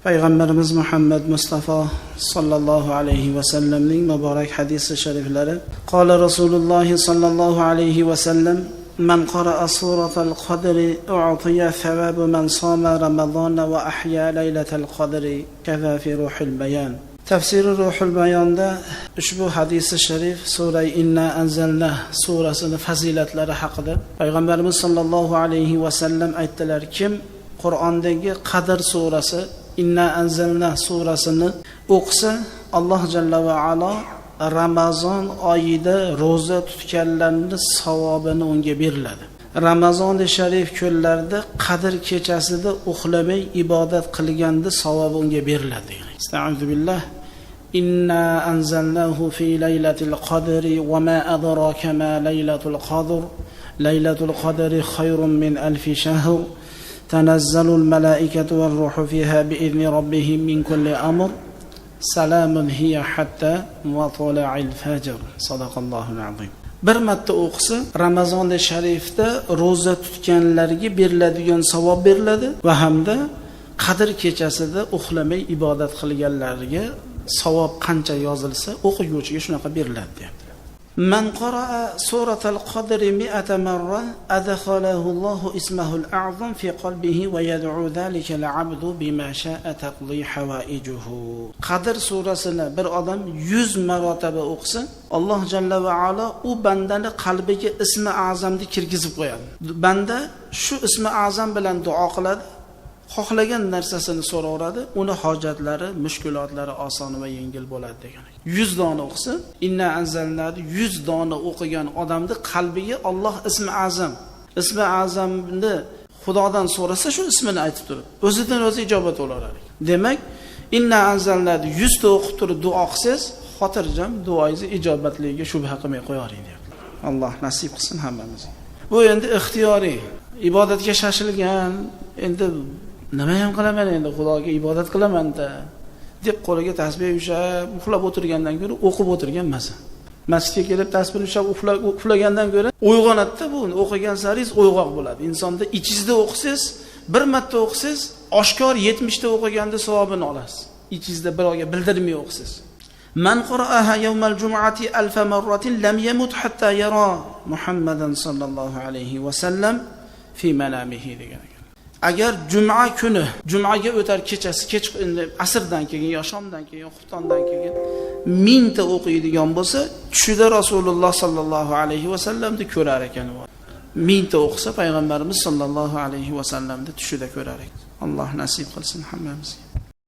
Payg'ambarimiz Muhammad Mustafa sallallohu alayhi va sallamning muborak hadisi shariflari. Qala Rasululloh sallallohu alayhi va sallam: "Man qara'a suratal qadri u'tiya thawabu man sama Ramazon va ahya laylatal qadri kaza fi ruhil bayan." Tafsiri Ruhul Bayonda ushbu hadisi sharif sura Inna anzalna surasining fazilatlari haqida Payg'ambarimiz sallallohu alayhi va sallam aytdilar: "Kim Qur'ondagi Qadr surasi Inna anzalna surasini o'qisa, Alloh jalla va ala Ramazon oyida roza tutganlarning savobini unga beriladi. Ramazon sharif kunlarida Qadr kechasida uxlamay ibodat qilganda savobi unga beriladi." Estağfurullah billah. Inna anzalnahu fi laylatil qadri wa ma adraka ma laylatul qadr. Laylatul qadri khayrun min alf shahr. تنزل الملائكة والروح فيها بإذن ربهم من كل أمر سلام هي حتى مطلع الفجر صدق الله العظيم. Bir marta o'qisa Ramazon sharifda roza tutganlarga beriladigan savob beriladi va hamda Qadr kechasida uxlamay ibodat qilganlarga savob qancha yozilsa o'quvchiga shunaqa beriladi deyapti. Man qara'a suratal qadri 100 marra adkhalahu Allahu ismahul a'zam fi qalbihi va yad'u zalika al-'abdu bima sha'a taqdi hawaijuhu. Qadr surasini bir odam 100 marotaba o'qisa, Alloh jalla va ala u bandani qalbiga ismi a'zamni kirgizib qo'yadi. Banda shu ismi a'zam bilan duo qiladi, xohlagan narsasini so'raveradi, uni hojatlari, mushkulotlari oson va yengil bo'ladi degan. 100 dona o'qisa, Inna anzalnadi 100 dona o'qigan odamning qalbiga Alloh ismi azamni Xudodan so'rasa shu ismini aytib turib, o'zidan o'zi ijobat bo'laveradi. Demak, Inna anzalnadi 100 ta o'qib turib duo qilsangiz, xotirjam duoingiz ijobatligiga shubha qilmay qo'yaring deyapti. Alloh nasib qilsin hammamizga. Bu endi ixtiyoriy, ibodatga shashilgan, endi nima ham qilaman, endi Xudoga ibodat qilaman-da deb qo'liga tasbih ushlab uxlab o'tirgandan ko'ra o'qib o'tirgan ma'sa. Masjidga kelib tasbih ushlab uxlagandan ko'ra uyg'onadi-da, bu o'qigan saringiz uyg'oq bo'ladi. Insonda ichingizda o'qisangiz, bir marta o'qisangiz, oshkor 70 ta o'qiganda savobini olasiz. Ichingizda birovga bildirmay o'qisangiz. Man qara'aha yawmal jum'ati alf marratin lam yamut hatta yara Muhammadan sallallohu alayhi va sallam fi manamihi degan. Agar juma kuni, jumaga o'tar kechasi, kech asrdan keyin yo shomdan keyin, xuftondan keyin 1000 ta o'qiydigan bo'lsa, tushida Rasululloh sallallohu alayhi va sallamni ko'rar ekan. 1000 ta o'qisa payg'ambarimiz sallallohu alayhi va sallamni tushida ko'rar ekan. Alloh nasib qilsin hammamizga.